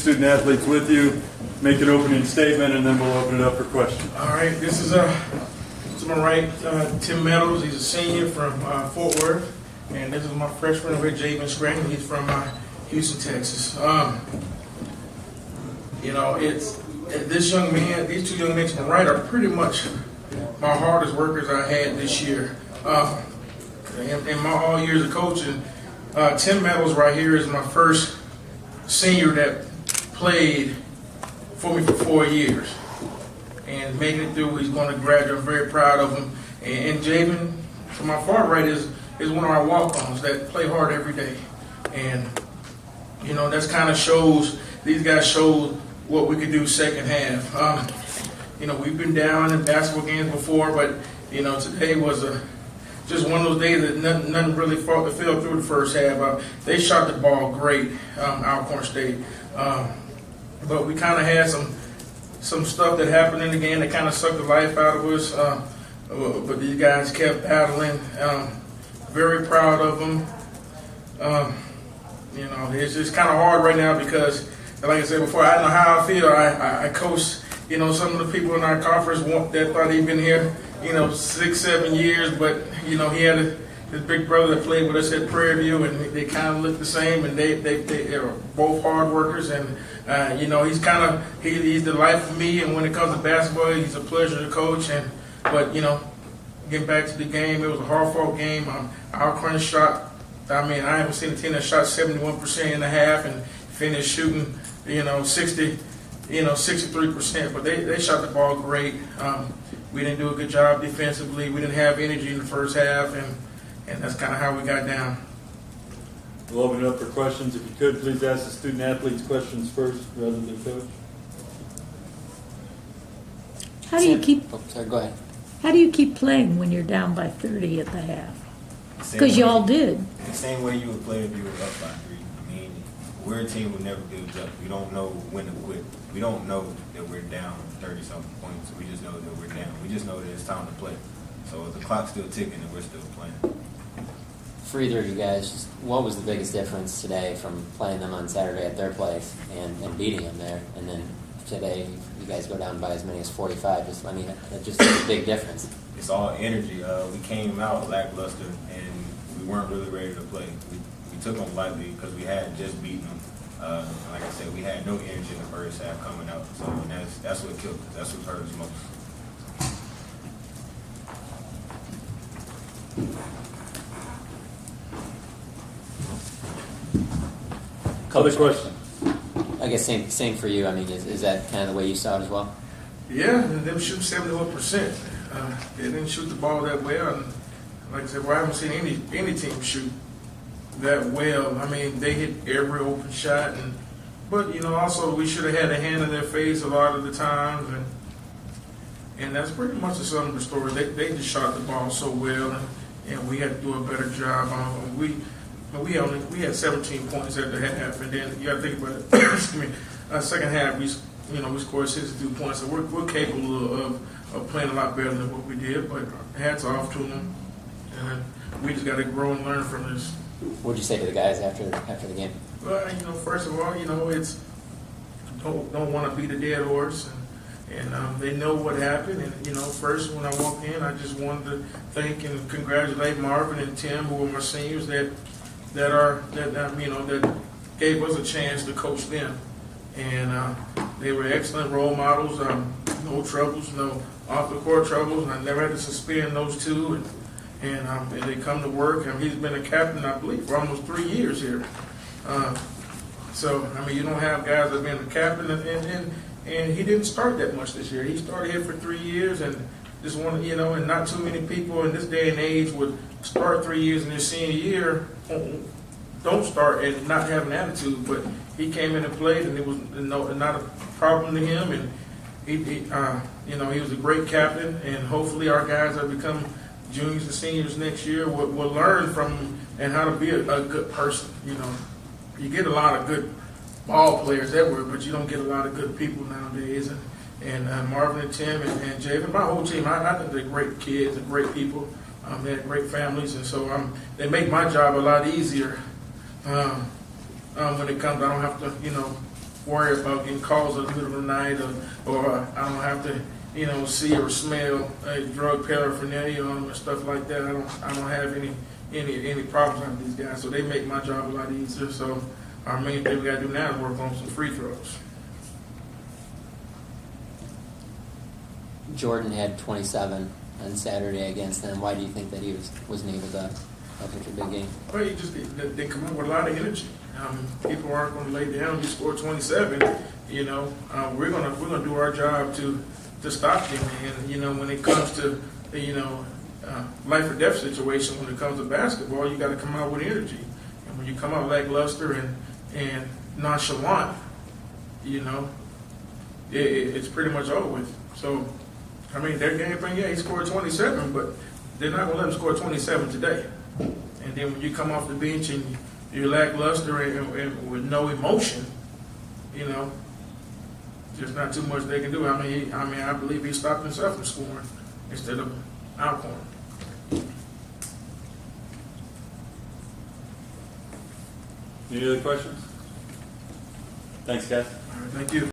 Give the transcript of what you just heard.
student athletes with you, make an opening statement, and then we'll open it up for questions. All right, this is to my right, Tim Meadows. He's a senior from Fort Worth, and this is my freshman over here, Javen Scranton. He's from Houston, Texas. You know, it's these two young men to my right are pretty much my hardest workers I had this year. In my all years of coaching, Tim Meadows right here is my first senior that played for me for 4 years and making it through. He's going to graduate. I'm very proud of him. And Javen, to my far right, is one of our walk-ons that play hard every day. And, you know, that's kind of shows, these guys showed what we could do second half. You know, we've been down in basketball games before, but, you know, today was just one of those days that nothing really fell through the first half. They shot the ball great, Alcorn State. But we kind of had some stuff that happened in the game that kind of sucked the life out of us. But these guys kept battling. Very proud of them. You know, it's just kind of hard right now because, like I said before, I don't know how I feel. I coach, you know, some of the people in our conference that thought he'd been here, you know, 6-7 years, but, you know, he had his big brother that played with us at Prairie View, and they kind of look the same, and they are both hard workers, and, you know, he's the life of me, and when it comes to basketball, he's a pleasure to coach, but, you know, getting back to the game, it was a hard-fought game. Alcorn shot, I mean, I haven't seen a team that shot 71% in the half and finished shooting, you know, 63%, but they shot the ball great. We didn't do a good job defensively. We didn't have energy in the first half, and that's kind of how we got down. We'll open it up for questions. If you could, please ask the student athletes questions first rather than coach. How do you keep? Oh, sorry, go ahead. How do you keep playing when you're down by 30 at the half? Because y'all did. The same way you would play if you were up by 3. I mean, we're a team who never gives up. We don't know when to quit. We don't know that we're down 30-something points. We just know that we're down. We just know that it's time to play. So the clock's still ticking and we're still playing. For either of you guys, what was the biggest difference today from playing them on Saturday at their place and beating them there, and then today you guys go down by as many as 45? Just, I mean, that just is a big difference. It's all energy. We came out lackluster and we weren't really ready to play. We took them lightly because we had just beaten them. Like I said, we had no energy in the first half coming out. So that's what killed us. That's what hurt us most. Other questions? I guess same for you. I mean, is that kind of the way you saw it as well? Yeah, and them shooting 71%. They didn't shoot the ball that well, and like I said, well, I haven't seen any team shoot that well. I mean, they hit every open shot, but you know, also we should have had a hand in their face a lot of the times, and that's pretty much the sum of the story. They just shot the ball so well, and we had to do a better job. We had 17 points at the half, and then you got to think about it. Excuse me. Second half, we scored 62 points, so we're capable of playing a lot better than what we did. But hats off to them, and we just got to grow and learn from this. What did you say to the guys after the game? Well, you know, first of all, you know, it's don't want to beat a dead horse, and they know what happened. And you know, first when I walked in, I just wanted to thank and congratulate Marvin and Tim, who were my seniors that gave us a chance to coach them, and they were excellent role models. No troubles, no off the court troubles. I never had to suspend those two, and they come to work. I mean, he's been a captain, I believe, for almost 3 years here. So I mean, you don't have guys that have been a captain, and he didn't start that much this year. He started here for 3 years, and just wanted, you know, and not too many people in this day and age would start 3 years in their senior year, don't start and not have an attitude. But he came in and played, and it was not a problem to him, and he was a great captain, and hopefully our guys that become juniors and seniors next year will learn from him and how to be a good person. You know, you get a lot of good ball players everywhere, but you don't get a lot of good people nowadays. And Marvin and Tim and Javen, my whole team, I think they're great kids and great people. They have great families, and so they make my job a lot easier when it comes. I don't have to, worry about getting calls in the middle of the night, or I don't have to, you know, see or smell a drug paraphernalia on them and stuff like that. I don't have any problems with these guys, so they make my job a lot easier. So our main thing we got to do now is work on some free throws. Jordan had 27 on Saturday against them. Why do you think that he wasn't able to have such a big game? Well, you just they come up with a lot of energy. People aren't going to lay down. You score 27. You know, we're gonna do our job to stop them. And you know, when it comes to life or death situation, when it comes to basketball, you got to come out with energy. And when you come out lackluster and nonchalant, you know, it's pretty much over with. So, I mean, their game plan, yeah, he scored 27, but they're not going to let him score 27 today. And then when you come off the bench and you're lackluster and with no emotion, you know, there's not too much they can do. I mean, I believe he stopped himself from scoring instead of Alcorn. Any other questions? Thanks, guys. All right, thank you.